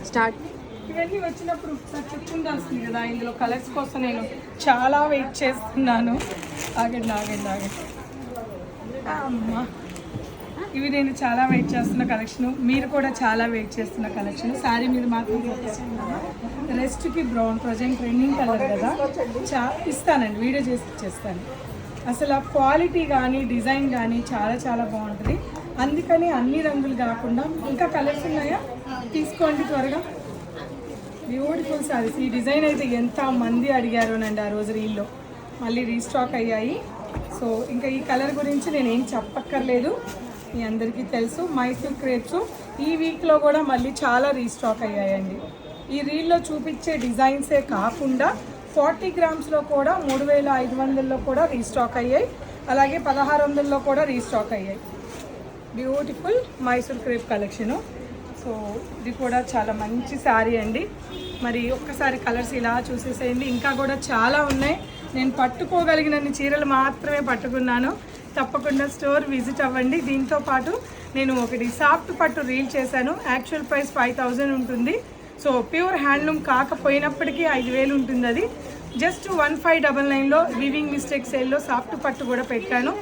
Start. ఇవన్నీ వచ్చినప్పుడు ఒకసారి చెప్పుకుండాల్సింది కదా. ఇందులో కలర్స్ కోసం నేను చాలా వెయిట్ చేస్తున్నాను. ఆగండి అమ్మా, ఇవి నేను చాలా వెయిట్ చేస్తున్న కలెక్షన్, మీరు కూడా చాలా వెయిట్ చేస్తున్న కలెక్షన్. శారీ మీద మాత్రం రెస్ట్కి బ్రౌన్ ప్రజెంట్ ట్రెండింగ్ కలర్ కదా, ఇస్తానండి, వీడియో చేసి ఇచ్చేస్తాను. అసలు ఆ క్వాలిటీ కానీ డిజైన్ కానీ చాలా చాలా బాగుంటుంది. అందుకని అన్ని రంగులు కాకుండా ఇంకా కలర్స్ ఉన్నాయా, తీసుకోండి త్వరగా. బ్యూటిఫుల్ సారీస్. ఈ డిజైన్ అయితే ఎంత మంది అడిగారోనండి ఆ రోజు రీల్లో, మళ్ళీ రీస్టాక్ అయ్యాయి. సో ఇంకా ఈ కలర్ గురించి నేను ఏం చెప్పక్కర్లేదు, మీ అందరికీ తెలుసు. మైసూర్ క్రేప్స్ ఈ వీక్లో కూడా మళ్ళీ చాలా రీస్టాక్ అయ్యాయండి. ఈ రీల్లో చూపించే డిజైన్సే కాకుండా 40 గ్రామ్స్లో కూడా 3500లో కూడా రీస్టాక్ అయ్యాయి, అలాగే 1600లో కూడా రీస్టాక్ అయ్యాయి. Beautiful Mysore crepe collection. So ఇది కూడా చాలా మంచి శారీ అండి. మరి ఒక్కసారి కలర్స్ ఇలా చూసేసేయండి, ఇంకా కూడా చాలా ఉన్నాయి. నేను పట్టుకోగలిగినన్ని చీరలు మాత్రమే పట్టుకున్నాను. తప్పకుండా స్టోర్ విజిట్ అవ్వండి. దీంతో పాటు నేను ఒకటి సాఫ్ట్ పట్టు రీల్ చేశాను. యాక్చువల్ ప్రైస్ 5000 ఉంటుంది. సో ప్యూర్ హ్యాండ్లూమ్ కాకపోయినప్పటికీ 5000 ఉంటుంది. అది జస్ట్ 1599లో వివింగ్ మిస్టేక్ సేల్లో సాఫ్ట్ పట్టు కూడా పెట్టాను.